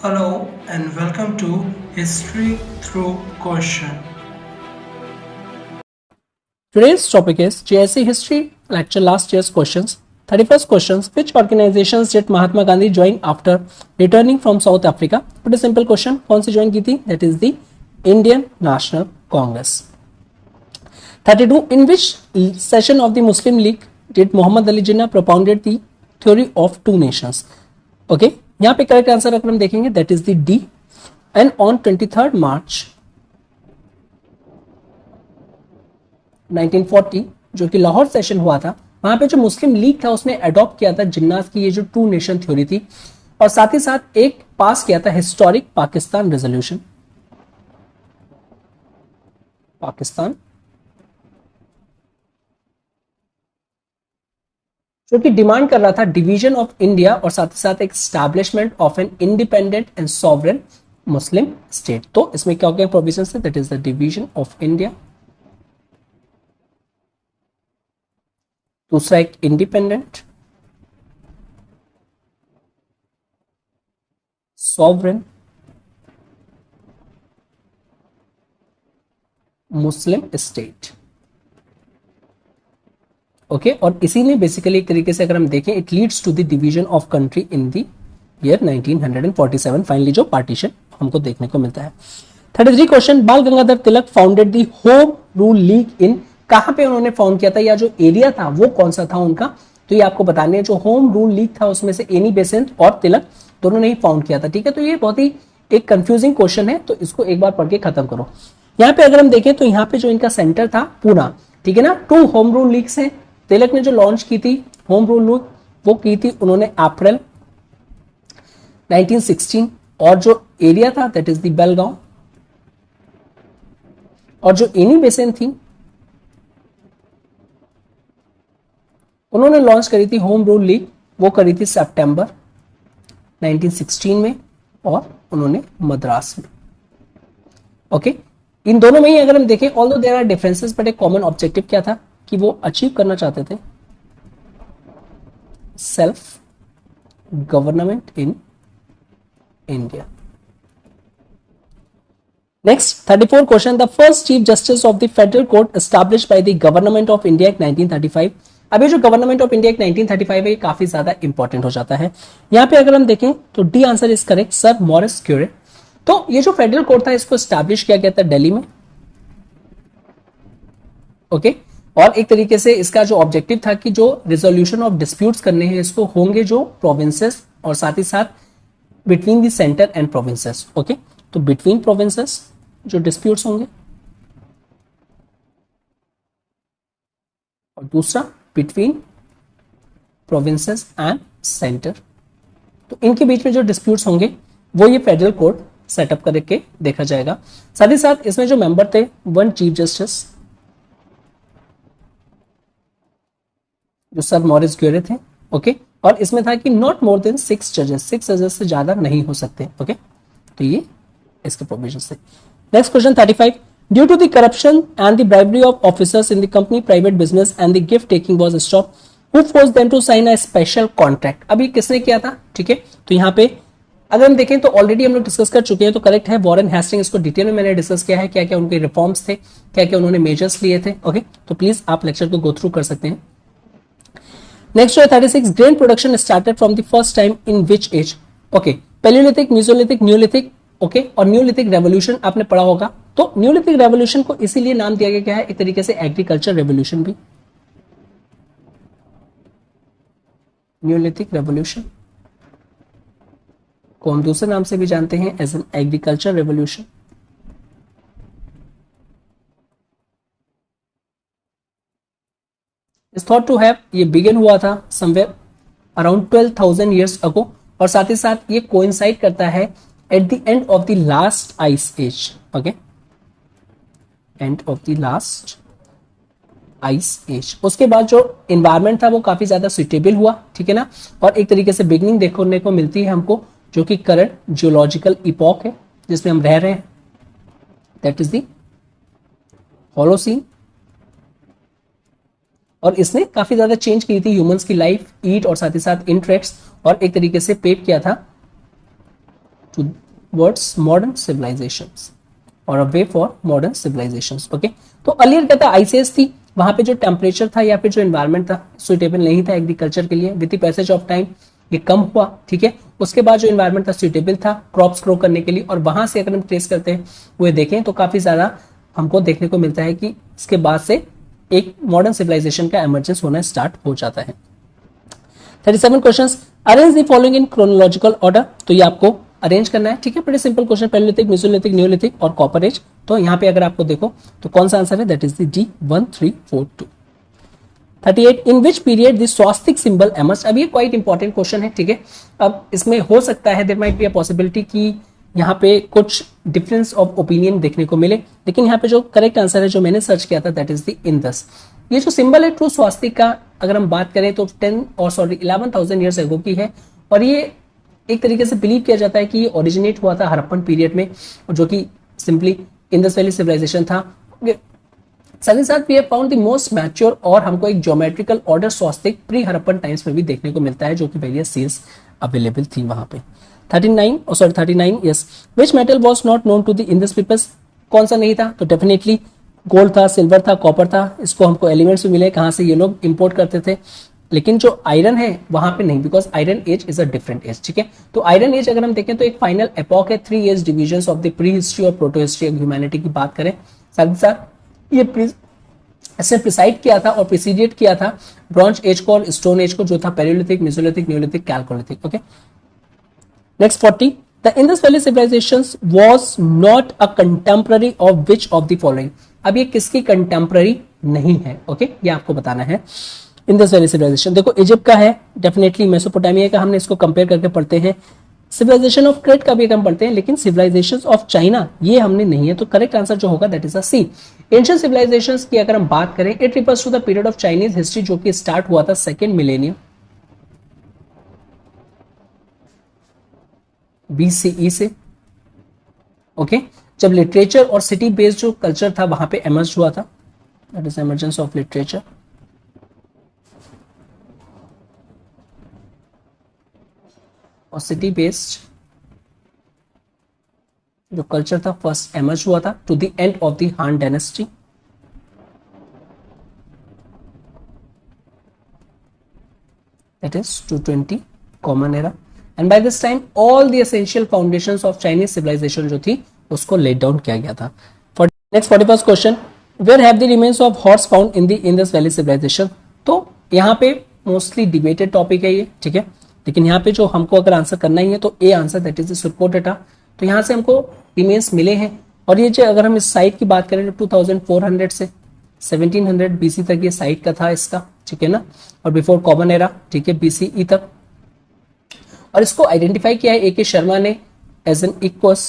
Hello and welcome to History Through Question. Today's topic is JSC History Lecture last year's questions. 31st questions. Which organizations did Mahatma Gandhi join after returning from South Africa? Pretty simple question. कौन सी join की थी? That is the Indian National Congress. 32. In which session of the Muslim League did Muhammad Ali Jinnah propounded the theory of two nations? Okay, यहाँ पे correct answer अगर हम देखेंगे that is the D. And on 23rd March 1940 जो कि Lahore session हुआ था, वहां पे जो मुस्लिम लीग था उसने अडॉप्ट किया था जिन्ना की ये जो टू नेशन थ्योरी थी, और साथ ही साथ एक पास किया था हिस्टोरिक पाकिस्तान रेजोल्यूशन. पाकिस्तान जो कि डिमांड कर रहा था डिवीजन ऑफ इंडिया और साथ ही साथ एक establishment of an independent and sovereign Muslim state. तो इसमें क्या क्या प्रोविजन है? That is the division of India. दूसरा एक इंडिपेंडेंट सॉवरेन मुस्लिम स्टेट. ओके, और इसी ने बेसिकली एक तरीके से अगर हम देखें it leads to the division of country in the year 1947. Finally जो पार्टीशन हमको देखने को मिलता है. 33 question. Bal Gangadhar Tilak founded the home rule league in. कहां पे उन्होंने फाउंड किया था, या जो एरिया था वो कौन सा था उनका? तो ये आपको बताने है. जो होम रूल लीग था उसमें से एनी बेसेंट और तिलक दोनों ने ही फाउंड किया था. ठीक है, तो ये बहुत ही एक कंफ्यूजिंग क्वेश्चन है, तो इसको एक बार पढ़ के खत्म करो. यहाँ पे अगर हम देखें तो यहाँ पे जो इनका सेंटर था पूना, ठीक है ना, टू होम रूल लीग्स हैं. तिलक ने जो लॉन्च की थी होम रूल लीग वो की थी उन्होंने अप्रैल 1916, और जो एरिया था दैट इज द बेलगांव, और जो एनी बेसिन थी उन्होंने लॉन्च करी थी होम रूल लीग, वो करी थी सितंबर 1916 में, और उन्होंने मद्रास में. ओके, इन दोनों में ही अगर हम देखें although there are differences but एक कॉमन ऑब्जेक्टिव क्या था कि वो अचीव करना चाहते थे self government in India. Next 34 question. The first chief justice of the federal court established by the government of India act 1935. अब ये जो गवर्नमेंट ऑफ इंडिया एक्ट 1935 है ये काफी ज्यादा इंपॉर्टेंट हो जाता है. यहां पे अगर हम देखें तो D answer is correct, sir Maurice Curie. तो ये जो फेडरल कोर्ट था इसको एस्टैब्लिश किया गया था दिल्ली में. ओके, और एक तरीके से इसका जो ऑब्जेक्टिव था कि जो रिजोल्यूशन ऑफ डिस्प्यूट्स करने हैं इसको होंगे जो प्रोविंसेस और साथ ही साथ between the centre and provinces. Okay, तो बिटवीन प्रोविंसेस जो डिस्प्यूट्स होंगे, और दूसरा बिटवीन प्रोविंसेस एंड सेंटर. तो इनके बीच में जो डिस्प्यूट्स होंगे वो ये फेडरल कोर्ट सेटअप करके देखा जाएगा. साथ ही साथ इसमें जो मेंबर थे वन चीफ जस्टिस जो सर मॉरिस क्यूरे थे. ओके, और इसमें था कि नॉट मोर देन 6 जजेस, 6 जजेस से ज्यादा नहीं हो सकते. ओके, तो ये इसके प्रोविजन थे. Next question 35. Due to the corruption and the bribery of officers in the company private business and the gift taking was stop, who forced them to sign a special contract. अभी किसने किया था? ठीक है, तो यहाँ पे अगर हम देखें तो ऑलरेडी हम लोग डिस्कस कर चुके हैं, तो करेक्ट है वॉरेन हेस्टिंग. इसको डिटेल में मैंने डिस्कस किया है, क्या क्या उनके रिफॉर्म्स थे, क्या क्या उन्होंने मेजर्स लिए थे. ओके, तो प्लीज आप लेक्चर को गो थ्रू कर सकते हैं. नेक्स्ट है 36. Grain production started from the first time in which age? Okay, Palaeolithic, Mesolithic, Neolithic. Okay, और न्यूलिथिक रेवोल्यूशन आपने पढ़ा होगा. तो न्यूलिथिक रेवोल्यूशन को इसीलिए नाम दिया गया है एक तरीके से एग्रीकल्चर रेवोल्यूशन भी. न्यूलिथिक रेवोल्यूशन को हम दूसरे नाम से भी जानते हैं as an agriculture revolution. Is thought to have, ये बिगिन हुआ था समवेयर अराउंड 12,000 years ago, और साथ ही साथ ये कोइंसाइड करता है at the end of the last ice age. Okay, end of the last ice age. उसके बाद जो इन्वायरमेंट था वो काफी ज्यादा सुइटेबल हुआ. ठीक है ना, और एक तरीके से बिगनिंग देखने को मिलती है हमको जो कि करंट जियोलॉजिकल इपॉक है जिसमें हम रह रहे हैं, दैट इज द होलोसीन. और इसने काफी ज्यादा चेंज की थी ह्यूमंस की लाइफ, ईट और साथ ही साथ इंटरेक्ट्स, और एक तरीके से पेव किया था टूवर्ड्स मॉडर्न सिविलाइजेशंस और a way for modern civilisations. Okay, तो अर्लियर क्या था, आइसेस थी, वहां पे जो टेम्परेचर था या फिर जो एनवायरमेंट था सुइटेबल नहीं था एग्रीकल्चर के लिए। With the passage of time ये कम हुआ, ठीक है। उसके बाद जो एनवायरमेंट था सुइटेबल था क्रॉप्स ग्रो करने के लिए, और वहां से अगर हम ट्रेस करते हैं वो देखें तो काफी ज्यादा हमको देखने को मिलता है कि इसके बाद से एक मॉडर्न सिविलाइजेशन का एमर्जेंस होना स्टार्ट हो जाता है। 37 questions, arrange the following in chronological order. तो ये आपको अरेंज करना है, ठीक है। बड़े simple question, palaeolithic, Mesolithic, Neolithic और कॉपर एज। तो यहाँ पे अगर आपको देखो तो कौन सा आंसर है, that is the D 1342। 38, in which period the swastika symbol emerge. अब ये क्वाइट इंपॉर्टेंट क्वेश्चन है, ठीक है। अब इसमें हो सकता है there might be a possibility कि यहाँ पे कुछ डिफरेंस ऑफ ओपिनियन देखने को मिले, लेकिन यहाँ पे जो करेक्ट आंसर है जो मैंने सर्च किया था दैट इज द इंदस। ये जो सिंबल है ट्रू स्वास्तिक का, अगर हम बात करें तो 11,000 ईयर्स एगो की है, और ये एक तरीके से बिलीव किया जाता है कि ये ओरिजिनेट हुआ था हड़प्पन पीरियड में, जो कि सिंपली इंडस वैली सिविलाइजेशन था। साथ ही साथ we have found the most mature, और हमको एक geometrical order swastika pre Harappan times में भी देखने को मिलता है, जो कि वेरियस सील्स अवेलेबल थी वहां पे। 39 yes, which metal was not known to the Indus peoples. कौन सा नहीं था, तो डेफिनेटली गोल्ड था, सिल्वर था, कॉपर था। इसको हमको एलिमेंट्स भी मिले, कहां से ये लोग इंपोर्ट करते थे। लेकिन जो आयरन है वहां पे नहीं, because iron age is a different age, ठीक है। तो आयरन एज अगर हम देखें तो एक फाइनल एपॉक है, 3 age division of the pre history और प्रोटो हिस्ट्री ऑफ ह्यूमैनिटी की बात करें। साथ ही साथ ये ऐसे प्रिसाइड किया था और प्रिसीडिएट किया था ब्रॉन्ज एज को और स्टोन एज को, जो था Palaeolithic, Mesolithic, Neolithic, Chalcolithic. Okay, next 40, the Indus valley civilisations was not a contemporary of which of the following. अब ये किसकी कंटेम्पररी नहीं है, ओके, ये आपको बताना है। इंडस वैली सिविलाइजेशन देखो इजिप्ट का है, डेफिनेटली मेसोपोटामिया का हमने इसको कंपेयर करके पढ़ते हैं, सिविलाइजेशन ऑफ क्रेट का भी हम पढ़ते हैं, लेकिन सिविलाइजेशंस ऑफ चाइना ये हमने नहीं है। तो करेक्ट आंसर जो होगा that is a C. Ancient civilisations की अगर हम बात करें, it refers to the period of Chinese history, जो कि स्टार्ट हुआ था सेकेंड मिलेनियम BCE से। ओके, जब लिटरेचर और सिटी बेस्ड जो कल्चर था वहां पे एमर्ज हुआ था, that is emergence of literature. और सिटी बेस्ड जो कल्चर था फर्स्ट एमर्ज हुआ था to the end of the Han dynasty. That is 220 common era, and by this time all the essential foundations of Chinese civilisation जो थी उसको let down किया गया था। Next 41st question, where have the remains of horse found in the Indus valley civilisation. तो यहाँ पे mostly debated topic है ये, ठीक है, लेकिन यहाँ पे जो हमको अगर आंसर करना ही है तो A answer, that is the Surkotada. तो यहाँ से हमको रिमेन्स मिले हैं, और ये जो अगर हम इस साइट की बात करें तो 2400 से 1700 BC तक ये साइट का था इसका, ठीक है ना, और बिफोर कॉमन एरा, ठीक है, BCE तक। और इसको आइडेंटिफाई किया है A.K. शर्मा ने एज एन इक्वस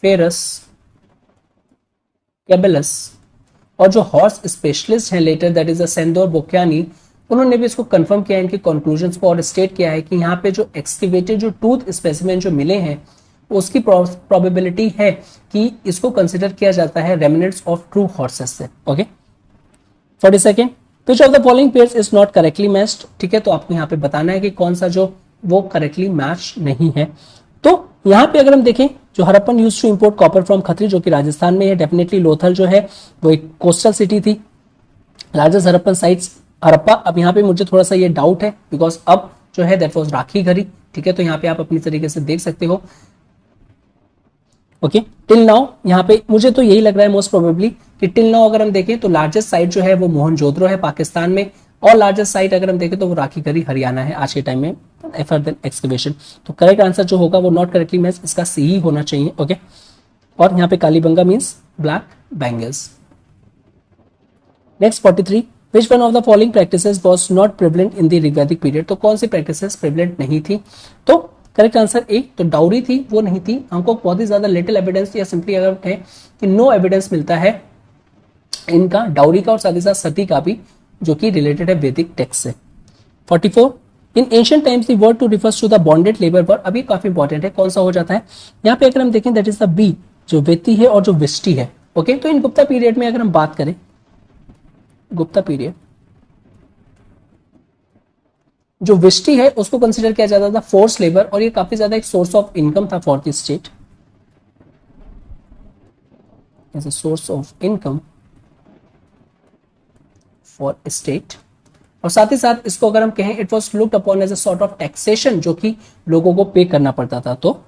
फेरस कैबेलस, और जो हॉर्स स्पेशलिस्ट हैं लेटर दैट इज सेंदोर बोक्यानी, उन्होंने भी इसको कंफर्म किया इनके कंक्लूजन्स को, और स्टेट किया है कि यहाँ पे जो एक्सकेवेटेड जो टूथ स्पेसिमेन जो मिले हैं उसकी प्रोबेबिलिटी है कि इसको कंसिडर किया जाता है रेमिनेंट्स ऑफ ट्रू हॉर्सेस से। Okay, 42nd, which of the following pairs is not correctly matched. ठीक है, तो आपको यहाँ पे बताना है कि कौन सा जो वो करेक्टली मैच नहीं है। तो यहाँ पे अगर हम देखें, जो Harappan used to import copper from Khetri, जो कि राजस्थान में है, डेफिनेटली लोथल जो है वो एक कोस्टल सिटी थी, लार्जेस्ट हड़प्पन साइट्स हड़प्पा। अब यहाँ पे मुझे थोड़ा सा ये डाउट है, बिकॉज अब जो है दैट वाज राखी घरी, ठीक है, तो यहाँ पे आप अपनी तरीके से देख सकते हो। ओके, टिल नाउ यहाँ पे मुझे तो यही लग रहा है मोस्ट प्रोबेबली कि टिल नाउ अगर हम देखें तो लार्जेस्ट साइट जो है वो मोहनजोदड़ो है पाकिस्तान में, और लार्जेस्ट साइट अगर हम देखें तो वो राखी घरी हरियाणा है आज के टाइम में एफर देन एक्सकवेशन। तो करेक्ट आंसर जो होगा वो नॉट करेक्टली मैच, इसका सी ही होना चाहिए। ओके, और यहाँ पे Kalibanga means black bangles. Next 43, which one of the following practices was not prevalent in the Rigvedic period. तो कौन सी प्रैक्टिसेस प्रेवलेंट नहीं थी? तो करेक्ट आंसर ए, तो डाउरी थी, वो नहीं थी। हमको बहुत ही ज्यादा लिटिल एविडेंस या सिंपली अगर है कि नो एविडेंस मिलता है इनका डाउरी का, और साथ ही साथ सती का भी, जो कि रिलेटेड है वैदिक टेक्स्ट से। 44, in ancient times the word to refers to the bonded labour word. अभी काफी इंपॉर्टेंट है, कौन सा हो जाता है यहाँ पे अगर हम देखें, दैट इज द बी, जो वेती है और जो विष्टि है। ओके, तो इन गुप्ता पीरियड में अगर हम बात करें, गुप्ता पीरियड जो विष्टि है उसको कंसिडर किया जाता था फोर्स लेबर, और ये काफी ज्यादा एक सोर्स ऑफ इनकम था for the state, as a source of income for state. और साथ ही साथ इसको अगर हम कहें, it was looked upon as a sort of taxation, जो कि लोगों को पे करना पड़ता था, तो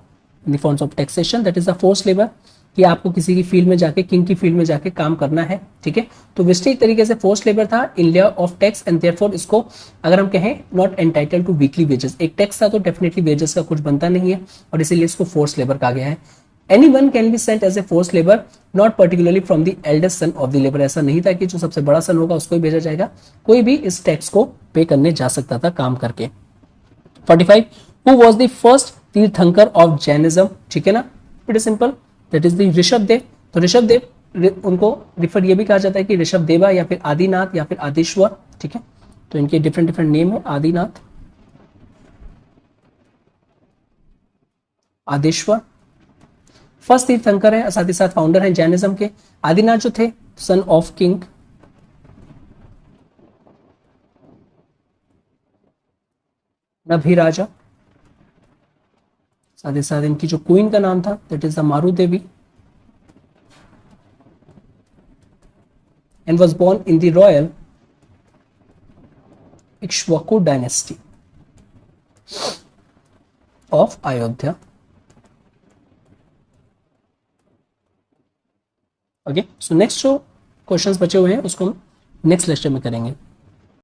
in the forms of taxation, that is the force labour, कि आपको किसी की फील्ड में जाके, किंग की फील्ड में जाके काम करना है, ठीक है। तो विस्टी एक तरीके से फोर्स लेबर था in lieu of tax, and therefore इसको अगर हम कहें not entitled to weekly wages, एक टैक्स था तो डेफिनेटली वेजेस का कुछ बनता नहीं है, और इसीलिए इसको फोर्स लेबर कहा गया है। Anyone can be sent as a forced labor, not particularly from the eldest son of the labor। ऐसा नहीं था कि जो सबसे बड़ा सन होगा उसको ही भेजा जाएगा, कोई भी इस टैक्स को पे करने जा सकता था काम करके। 45 who was the first tirthankara of Jainism, ठीक है ना, it is simple, that is the Rishabh Dev. तो ऋषभ देव, उनको रिफर ये भी कहा जाता है कि ऋषभ देवा या फिर आदिनाथ या फिर आदिश्वर, ठीक है। तो इनके डिफरेंट डिफरेंट नेम है, आदिनाथ, आदिश्वर, फर्स्ट तीर्थंकर है, साथ ही साथ फाउंडर है जैनिज्म के। आदिनाथ जो थे सन ऑफ किंग नभिराजा, साथ ही साथ इनकी जो क्वीन का नाम था that is the Maru Devi, and was born in the royal Ikshvaku dynasty of Ayodhya. Okay, so next जो क्वेश्चंस बचे हुए हैं उसको हम नेक्स्ट लेक्चर में करेंगे।